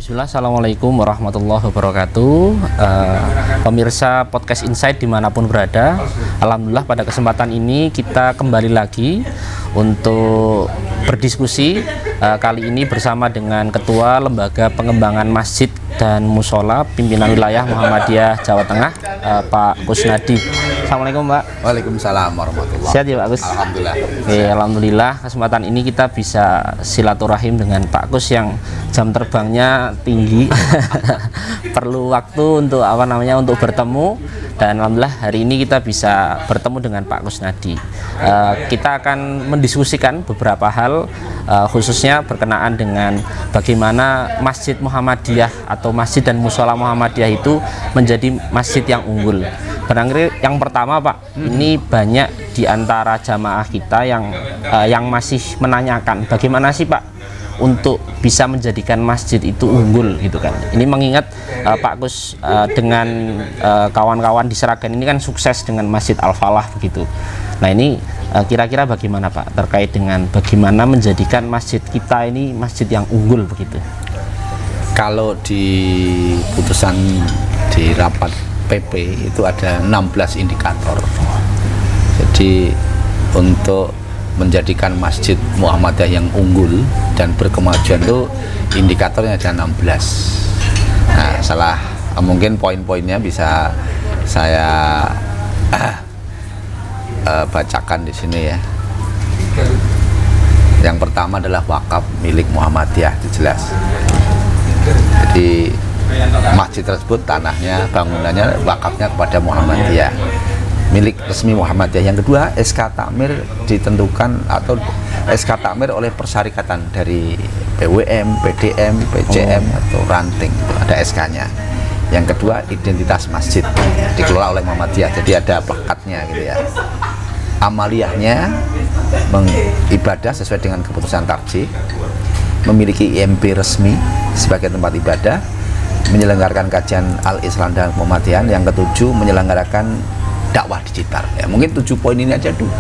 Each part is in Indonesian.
Bismillah, Assalamualaikum warahmatullahi wabarakatuh. Pemirsa podcast Insight dimanapun berada, alhamdulillah pada kesempatan ini kita kembali lagi untuk berdiskusi kali ini bersama dengan Ketua Lembaga Pengembangan Masjid dan Musola Pimpinan Wilayah Muhammadiyah Jawa Tengah, Pak Kusnadi. Assalamualaikum, Pak. Waalaikumsalam warahmatullahi wabarakatuh. Sehat ya, Pak Kus? Alhamdulillah. Oke, alhamdulillah kesempatan ini kita bisa silaturahim dengan Pak Kus yang jam terbangnya tinggi. Perlu waktu untuk untuk bertemu, dan alhamdulillah hari ini kita bisa bertemu dengan Pak Kusnadi. Kita akan mendiskusikan beberapa hal, khususnya berkenaan dengan bagaimana Masjid Muhammadiyah atau Masjid dan Musola Muhammadiyah itu menjadi masjid yang unggul. Barangkali yang pertama, Pak, ini banyak di antara jamaah kita yang masih menanyakan bagaimana sih, Pak, untuk bisa menjadikan masjid itu unggul gitu kan. Ini mengingat Pak Kus dengan kawan-kawan di Seragen ini kan sukses dengan Masjid Al-Falah begitu. Nah, ini kira-kira bagaimana, Pak, terkait dengan bagaimana menjadikan masjid kita ini masjid yang unggul begitu? Kalau di putusan di rapat PP itu ada 16 indikator. Jadi untuk menjadikan Masjid Muhammadiyah yang unggul dan berkemajuan itu indikatornya ada 16. Nah, mungkin poin-poinnya bisa saya bacakan di sini ya. Yang pertama adalah wakaf milik Muhammadiyah, itu jelas. Jadi masjid tersebut tanahnya, bangunannya, wakafnya kepada Muhammadiyah, milik resmi Muhammadiyah. Yang kedua, SK Takmir ditentukan atau SK Takmir oleh persyarikatan dari PWM, PDM, PCM atau ranting, itu ada SK-nya. Yang kedua, identitas masjid dikelola oleh Muhammadiyah, jadi ada plakatnya gitu ya. Amaliyahnya mengibadah sesuai dengan keputusan tarjih, memiliki IMB resmi sebagai tempat ibadah, menyelenggarakan kajian Al-Islam dan Muhammadiyah. Yang ketujuh, menyelenggarakan dakwah digital. Ya, mungkin 7 poin ini aja dulu.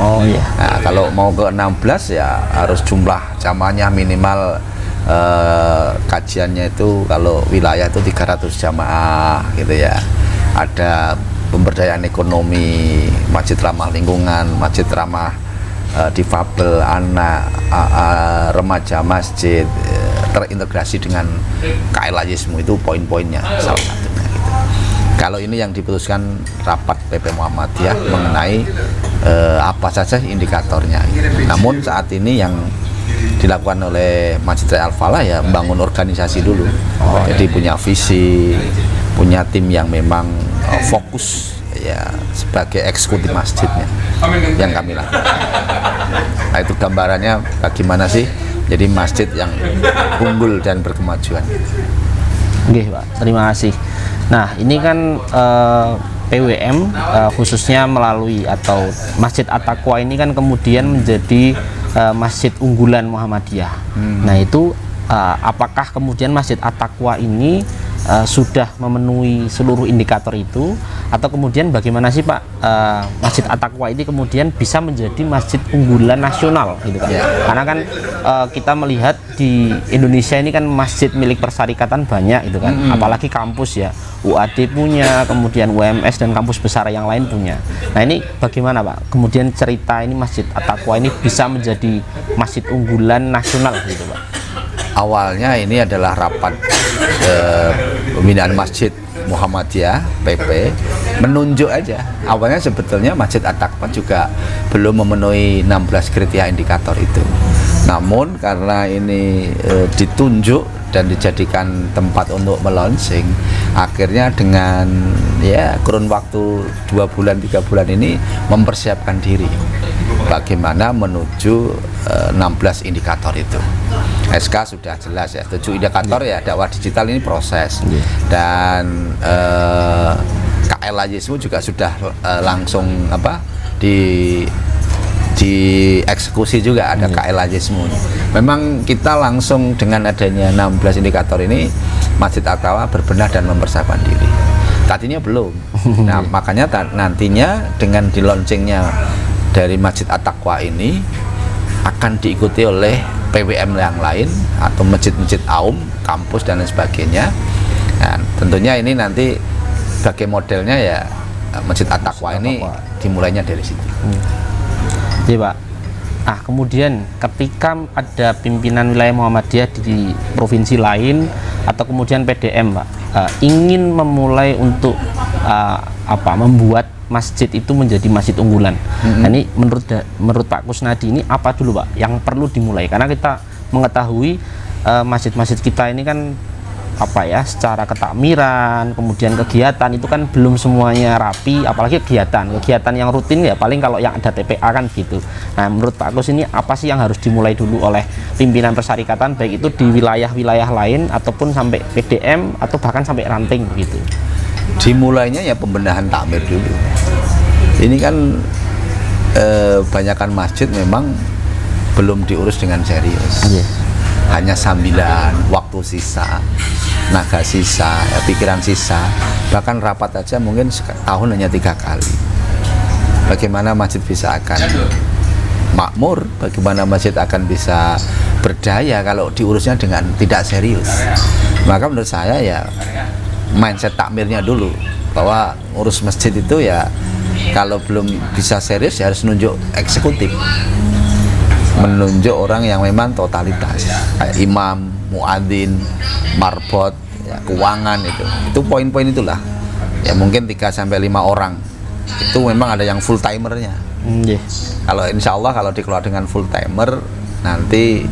Oh iya. Nah, kalau mau ke 16 ya harus jumlah jamaahnya minimal, kajiannya itu kalau wilayah itu 300 jamaah gitu ya. Ada pemberdayaan ekonomi, masjid ramah lingkungan, masjid ramah difabel, anak, remaja masjid, terintegrasi dengan KLAYismu, itu poin-poinnya salah satunya gitu. Kalau ini yang diputuskan rapat PP Muhammadiyah mengenai apa saja indikatornya gitu. Namun saat ini yang dilakukan oleh Masjid Al-Falah ya membangun organisasi dulu. Jadi punya visi, punya tim yang memang fokus ya sebagai eksekutif masjidnya yang kami lakukan. Nah, itu gambarannya bagaimana sih jadi masjid yang unggul dan berkemajuan. Oke, Pak, terima kasih. Nah, ini kan PWM khususnya melalui atau Masjid At-Taqwa ini kan kemudian menjadi masjid unggulan Muhammadiyah. Nah, itu apakah kemudian Masjid At-Taqwa ini sudah memenuhi seluruh indikator itu, atau kemudian bagaimana sih, Pak, Masjid At-Taqwa ini kemudian bisa menjadi masjid unggulan nasional gitu kan? Karena kan kita melihat di Indonesia ini kan masjid milik persyarikatan banyak gitu kan, apalagi kampus ya, UAD punya, kemudian UMS dan kampus besar yang lain punya. Nah, ini bagaimana, Pak, kemudian cerita ini Masjid At-Taqwa ini bisa menjadi masjid unggulan nasional gitu, Pak? Awalnya ini adalah rapat pembinaan Masjid Muhammadiyah PP menunjuk aja. Awalnya sebetulnya Masjid At-Taqwa juga belum memenuhi 16 kriteria indikator itu. Namun karena ini ditunjuk dan dijadikan tempat untuk melaunching, akhirnya dengan ya kurun waktu 2 bulan 3 bulan ini mempersiapkan diri bagaimana menuju 16 indikator itu. SK sudah jelas ya, 7 indikator ya, dakwah digital ini proses, dan KLAYismu juga sudah langsung dieksekusi juga, ada KLAYismu. Memang kita langsung dengan adanya 16 indikator ini Masjid At-Taqwa berbenah dan mempersiapkan diri. Tadinya belum. Nah, makanya nantinya dengan di launchingnya dari Masjid At-Taqwa ini akan diikuti oleh PWM yang lain atau masjid-masjid aum, kampus dan lain sebagainya. Nah, tentunya ini nanti sebagai modelnya ya Masjid At-Taqwa ini dimulainya dari situ. Iya Pak. Nah kemudian ketika ada pimpinan wilayah Muhammadiyah di provinsi lain atau kemudian PDM Pak ingin memulai untuk membuat masjid itu menjadi masjid unggulan. Nah, ini menurut Pak Kusnadi ini apa dulu Pak yang perlu dimulai? Karena kita mengetahui masjid-masjid kita ini kan secara ketakmiran, kemudian kegiatan itu kan belum semuanya rapi, apalagi kegiatan yang rutin ya paling kalau yang ada TPA kan gitu. Nah menurut Pak Kus ini apa sih yang harus dimulai dulu oleh pimpinan persyarikatan, baik itu di wilayah-wilayah lain ataupun sampai PDM atau bahkan sampai ranting begitu? Dimulainya ya pembenahan takmir dulu. Ini kan banyakkan masjid memang belum diurus dengan serius. Hanya sambilan, waktu sisa, naga sisa, pikiran sisa, bahkan rapat aja mungkin tahun hanya 3 kali. Bagaimana masjid bisa akan makmur, bagaimana masjid akan bisa berdaya kalau diurusnya dengan tidak serius. Maka menurut saya ya mindset takmirnya dulu, bahwa urus masjid itu ya kalau belum bisa serius ya harus nunjuk eksekutif, menunjuk orang yang memang totalitas, kayak imam, muadzin, marbot, ya, keuangan itu poin-poin itulah. Ya mungkin 3-5 orang itu memang ada yang full timernya. Kalau insya Allah kalau dikelola dengan full timer nanti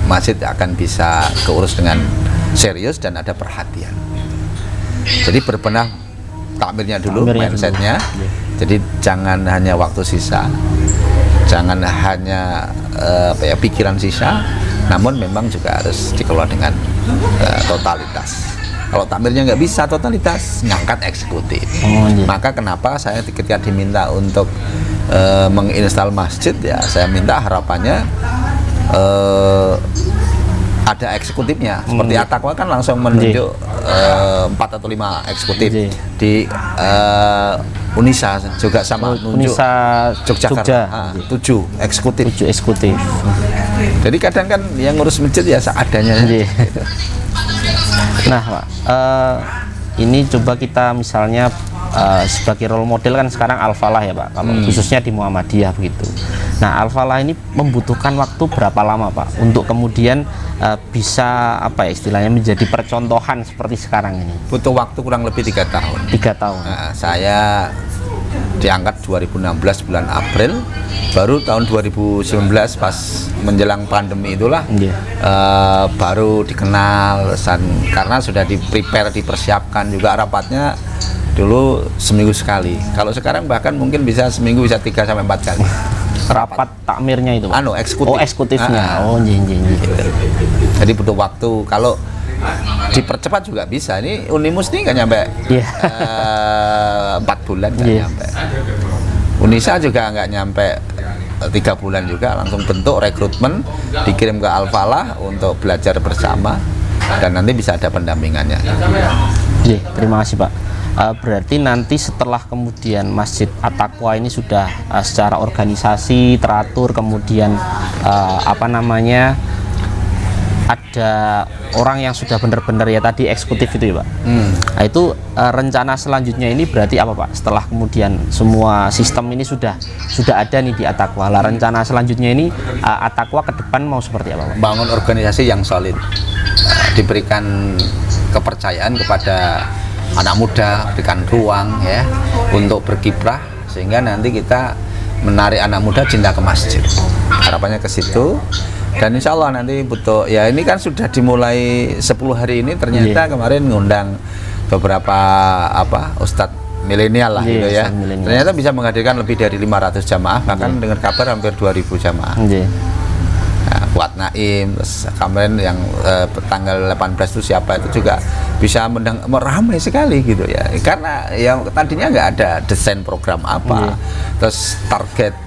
masjid akan bisa keurus dengan serius dan ada perhatian. Jadi berbenah takmirnya dulu, mindsetnya. Jadi jangan hanya waktu sisa, jangan hanya pikiran sisa, namun memang juga harus dikelola dengan totalitas. Kalau takmirnya nggak bisa totalitas, ngangkat eksekutif. Maka kenapa saya ketika diminta untuk menginstal masjid, ya saya minta harapannya ada eksekutifnya. Seperti At-Taqwa kan langsung menunjuk 4 atau 5 eksekutif di Unisa juga sama nunjuk Yogyakarta 7 eksekutif. Jadi kadang kan yang ngurus masjid ya seadanya. Nah Pak, ini coba kita misalnya sebagai role model kan sekarang Al-Falah ya Pak, kalau khususnya di Muhammadiyah begitu. Nah Al-Falah ini membutuhkan waktu berapa lama Pak untuk kemudian bisa istilahnya menjadi percontohan seperti sekarang ini? Butuh waktu kurang lebih 3 tahun. 3 tahun. Nah, saya diangkat 2016 bulan April, baru tahun 2019 pas menjelang pandemi itulah baru dikenal, karena sudah dipersiapkan juga rapatnya dulu seminggu sekali. Kalau sekarang bahkan mungkin bisa seminggu bisa 3-4 kali. Rapat takmirnya itu Pak? Eksekutifnya. Gitu. Jadi butuh waktu. Kalau dipercepat juga bisa. Ini Unimus ini nggak nyampe 4 bulan nggak nyampe. Unisa juga nggak nyampe 3 bulan juga, langsung bentuk rekrutmen, dikirim ke Al-Falah untuk belajar bersama dan nanti bisa ada pendampingannya. Terima kasih Pak. Berarti nanti setelah kemudian Masjid At-Taqwa ini sudah secara organisasi teratur, kemudian ada orang yang sudah benar-benar ya tadi eksekutif itu ya Pak. Nah, itu rencana selanjutnya ini berarti apa Pak? Setelah kemudian semua sistem ini sudah ada nih di At-Taqwa. Lah rencana selanjutnya ini At-Taqwa ke depan mau seperti apa Pak? Bangun organisasi yang solid, diberikan kepercayaan kepada anak muda, berikan ruang ya untuk berkiprah sehingga nanti kita menarik anak muda cinta ke masjid. Harapannya ke situ. Dan insya Allah nanti butuh, ya ini kan sudah dimulai 10 hari ini, ternyata kemarin ngundang beberapa ustadz milenial lah gitu ya. Ternyata bisa menghadirkan lebih dari 500 jamaah, bahkan dengar kabar hampir 2000 jamaah. Nah, buat Naim, terus kemarin yang tanggal 18 itu siapa itu juga bisa ramai sekali gitu ya. Karena yang tadinya nggak ada desain program apa, terus target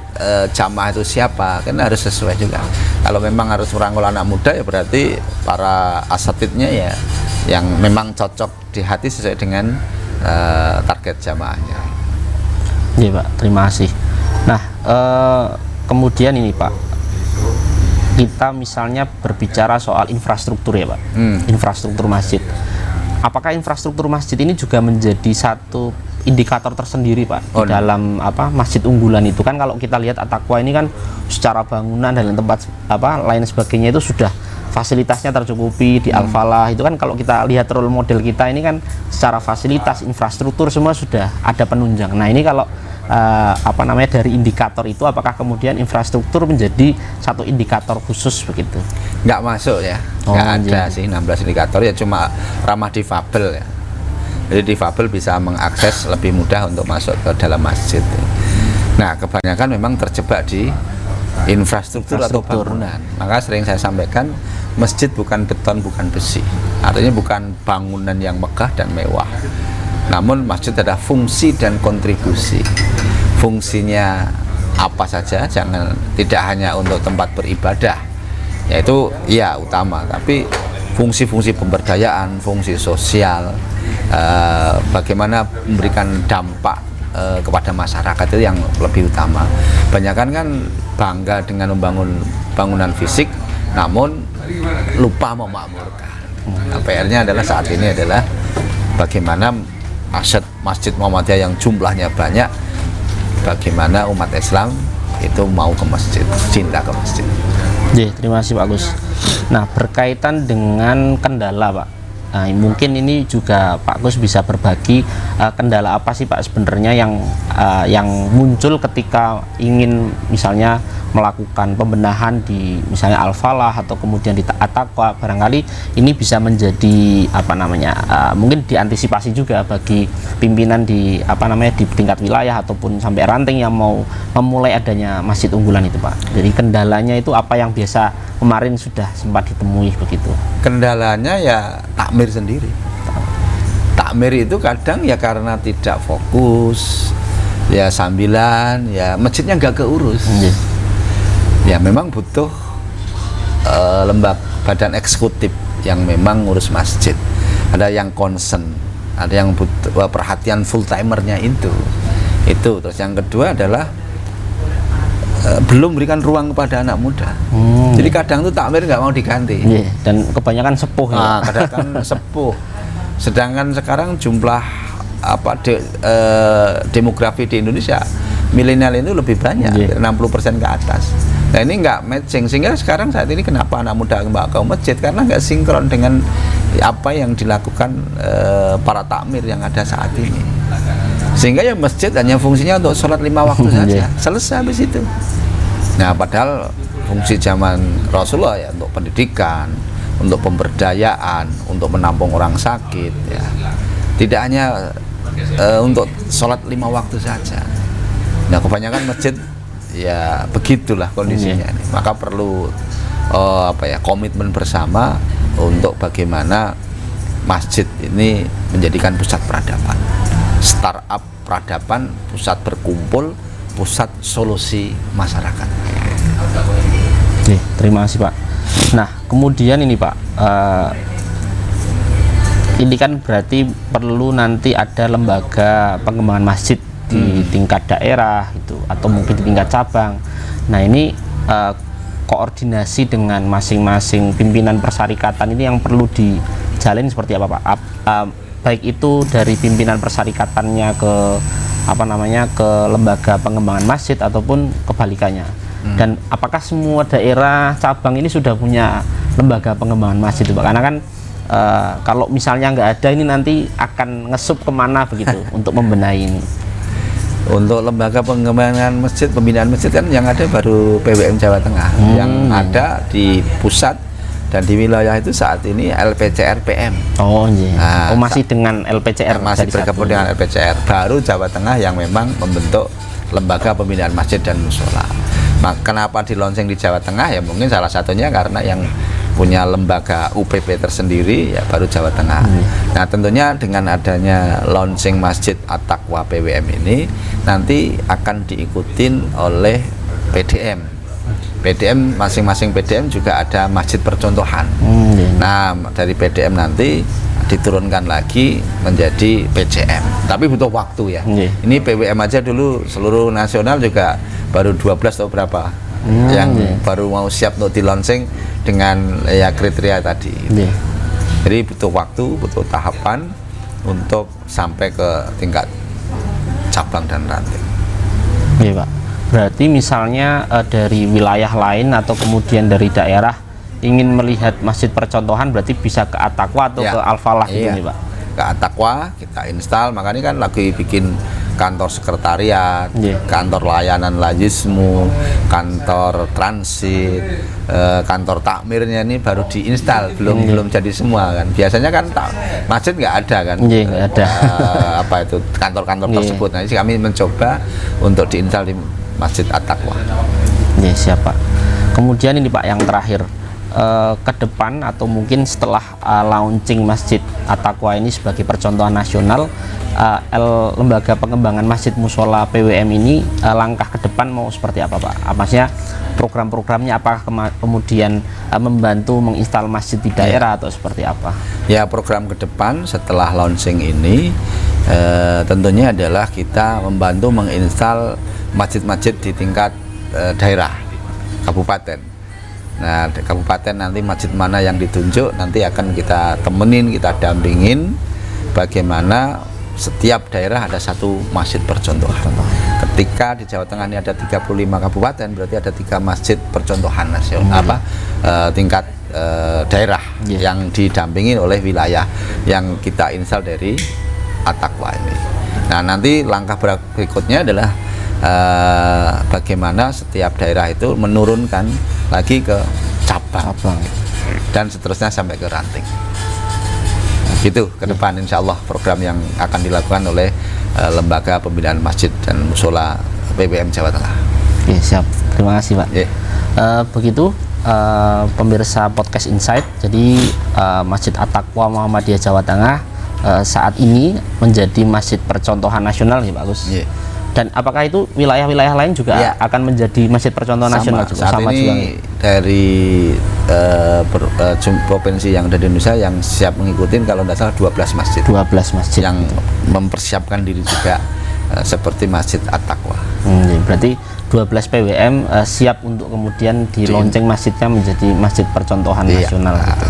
jamaah itu siapa, kan harus sesuai juga. Kalau memang harus merangkul anak muda ya berarti para asatidnya ya yang memang cocok di hati sesuai dengan target jamaahnya. Iya Pak, terima kasih. Nah kemudian ini Pak, kita misalnya berbicara soal infrastruktur ya Pak, infrastruktur masjid. Apakah infrastruktur masjid ini juga menjadi satu indikator tersendiri Pak di dalam masjid unggulan itu? Kan kalau kita lihat At-Taqwa ini kan secara bangunan dan tempat lain sebagainya itu sudah fasilitasnya tercukupi di Al-Falah itu kan. Kalau kita lihat role model kita ini kan secara fasilitas, infrastruktur semua sudah ada penunjang. Nah ini kalau dari indikator itu, apakah kemudian infrastruktur menjadi satu indikator khusus begitu? Nggak masuk ya, nggak ada sih 16 indikator ya, cuma ramah difabel ya. Jadi difabel bisa mengakses lebih mudah untuk masuk ke dalam masjid. Nah kebanyakan memang terjebak di infrastruktur atau bangunan. Maka sering saya sampaikan, masjid bukan beton, bukan besi. Artinya bukan bangunan yang megah dan mewah. Namun masjid ada fungsi dan kontribusi. Fungsinya apa saja, tidak hanya untuk tempat beribadah, yaitu ya utama, tapi fungsi-fungsi pemberdayaan, fungsi sosial, bagaimana memberikan dampak kepada masyarakat itu yang lebih utama. Banyakan kan bangga dengan membangun bangunan fisik, namun lupa memakmurkan. Nah, PR-nya adalah saat ini adalah bagaimana aset Masjid Muhammadiyah yang jumlahnya banyak, bagaimana umat Islam itu mau ke masjid, cinta ke masjid. Terima kasih Pak Gus. Nah berkaitan dengan kendala Pak, nah, mungkin ini juga Pak Gus bisa berbagi kendala apa sih Pak sebenarnya yang muncul ketika ingin misalnya melakukan pembenahan di misalnya Al-Falah atau kemudian di At-Taqwa. Barangkali ini bisa menjadi mungkin diantisipasi juga bagi pimpinan di di tingkat wilayah ataupun sampai ranting yang mau memulai adanya masjid unggulan itu Pak. Jadi kendalanya itu apa yang biasa kemarin sudah sempat ditemui begitu? Kendalanya ya takmir sendiri. Takmir itu kadang ya karena tidak fokus, ya sambilan, ya masjidnya nggak keurus. Ya memang butuh lembaga badan eksekutif yang memang ngurus masjid. Ada yang concern, ada yang butuh perhatian full timernya itu. Terus yang kedua adalah belum berikan ruang kepada anak muda. Jadi kadang tuh takmir nggak mau diganti. Dan kebanyakan sepuh. Nah, kadang sepuh. Sedangkan sekarang jumlah demografi di Indonesia milenial itu lebih banyak, 60% ke atas. Nah ini nggak matching, sehingga sekarang saat ini kenapa anak muda nggak ke masjid, karena nggak sinkron dengan apa yang dilakukan para takmir yang ada saat ini. Sehingga ya masjid hanya fungsinya untuk sholat 5 waktu saja, selesai habis itu. Nah padahal fungsi zaman Rasulullah ya untuk pendidikan, untuk pemberdayaan, untuk menampung orang sakit, ya tidak hanya untuk sholat 5 waktu saja. Nah kebanyakan masjid ya begitulah kondisinya. Maka perlu komitmen bersama untuk bagaimana masjid ini menjadikan pusat peradaban, startup peradaban, pusat berkumpul, pusat solusi masyarakat. Terima kasih Pak. Nah kemudian ini Pak, ini kan berarti perlu nanti ada lembaga pengembangan masjid di tingkat daerah itu atau mungkin di tingkat cabang. Nah ini koordinasi dengan masing-masing pimpinan persyarikatan ini yang perlu dijalin seperti apa Pak? Baik itu dari pimpinan persyarikatannya ke ke lembaga pengembangan masjid ataupun kebalikannya. Dan apakah semua daerah cabang ini sudah punya lembaga pengembangan masjid itu Pak? Karena kan kalau misalnya nggak ada ini nanti akan ngesup kemana begitu untuk membenahi ini. Untuk lembaga pengembangan masjid, pembinaan masjid kan yang ada baru PWM Jawa Tengah, yang ada di pusat dan di wilayah itu saat ini LPCR PM. Nah, masih dengan LPCR, masih bergabung dengan LPCR. Baru Jawa Tengah yang memang membentuk lembaga pembinaan masjid dan mushola. Kenapa di launching di Jawa Tengah? Ya mungkin salah satunya karena yang punya lembaga UPP tersendiri ya baru Jawa Tengah. Nah tentunya dengan adanya launching Masjid At-Taqwa PWM ini nanti akan diikutin oleh PDM. PDM, masing-masing PDM juga ada masjid percontohan. Nah dari PDM nanti diturunkan lagi menjadi PCM, tapi butuh waktu ya. Ini PWM aja dulu seluruh nasional juga baru 12 atau berapa yang baru mau siap untuk di launching dengan ya kriteria tadi. Jadi butuh waktu, butuh tahapan untuk sampai ke tingkat cabang dan ranting. Iya Pak. Berarti misalnya dari wilayah lain atau kemudian dari daerah ingin melihat masjid percontohan, berarti bisa ke At-Taqwa atau ke Al-Falah gitu nih Pak? Ke At-Taqwa kita install, makanya kan lagi bikin kantor sekretariat, kantor layanan lajismu, kantor transit, kantor takmirnya ini baru diinstal, belum jadi semua kan. Biasanya kan masjid nggak ada kan, nggak ada. Apa itu kantor-kantor tersebut. Nah, ini kami mencoba untuk diinstal di Masjid At-Taqwa. Siapa? Kemudian ini Pak yang terakhir, ke depan atau mungkin setelah launching Masjid At-Taqwa ini sebagai percontohan nasional, lembaga pengembangan masjid musola PWM ini langkah ke depan mau seperti apa Pak? Maksudnya program-programnya apakah kemudian membantu menginstal masjid di daerah atau seperti apa? Ya, program ke depan setelah launching ini tentunya adalah kita membantu menginstal masjid-masjid di tingkat daerah kabupaten. Nah, di kabupaten nanti masjid mana yang ditunjuk nanti akan kita temenin, kita dampingin bagaimana setiap daerah ada satu masjid percontohan. Ketika di Jawa Tengah ini ada 35 kabupaten, berarti ada 3 masjid percontohan nasional, tingkat daerah yang didampingin oleh wilayah yang kita install dari At-Taqwa ini. Nah, nanti langkah berikutnya adalah bagaimana setiap daerah itu menurunkan lagi ke cabang dan seterusnya sampai ke ranting. Gitu ke depan insya Allah program yang akan dilakukan oleh lembaga pembinaan masjid dan musola PWM Jawa Tengah. Oke, siap, terima kasih Pak. Begitu pemirsa podcast Insight, jadi Masjid At-Taqwa Muhammadiyah Jawa Tengah saat ini menjadi masjid percontohan nasional ya Pak Gus. Dan apakah itu wilayah-wilayah lain juga akan menjadi masjid percontohan nasional juga? Saat ini dari provinsi yang ada di Indonesia yang siap mengikuti kalau tidak salah 12 masjid. 12 masjid yang mempersiapkan diri juga seperti Masjid At-Taqwa. Berarti 12 PWM siap untuk kemudian di launching masjidnya menjadi masjid percontohan nasional gitu.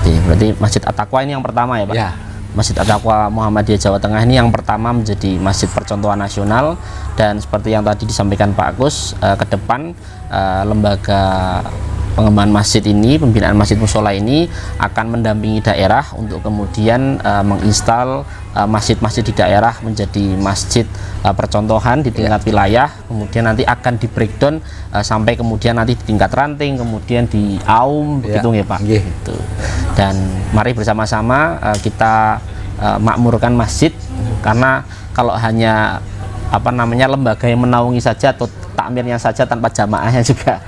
Jadi, berarti Masjid At-Taqwa ini yang pertama ya Pak? Masjid At-Taqwa Muhammadiyah Jawa Tengah ini yang pertama menjadi masjid percontohan nasional, dan seperti yang tadi disampaikan Pak Agus, ke depan lembaga pengembangan masjid ini, pembinaan masjid musola ini akan mendampingi daerah untuk kemudian menginstal masjid-masjid di daerah menjadi masjid percontohan di tingkat wilayah, kemudian nanti akan di breakdown sampai kemudian nanti di tingkat ranting, kemudian di Aum, begitu ya Pak. Gitu. Dan mari bersama-sama kita makmurkan masjid, karena kalau hanya lembaga yang menaungi saja atau takmirnya saja tanpa jamaahnya juga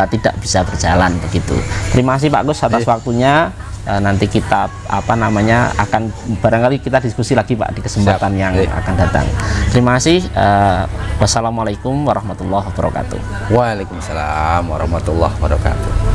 tidak bisa berjalan begitu. Terima kasih Pak Gus atas waktunya. Nanti kita akan barangkali kita diskusi lagi Pak di kesempatan yang akan datang. Terima kasih. Wassalamualaikum warahmatullahi wabarakatuh. Waalaikumsalam warahmatullahi wabarakatuh.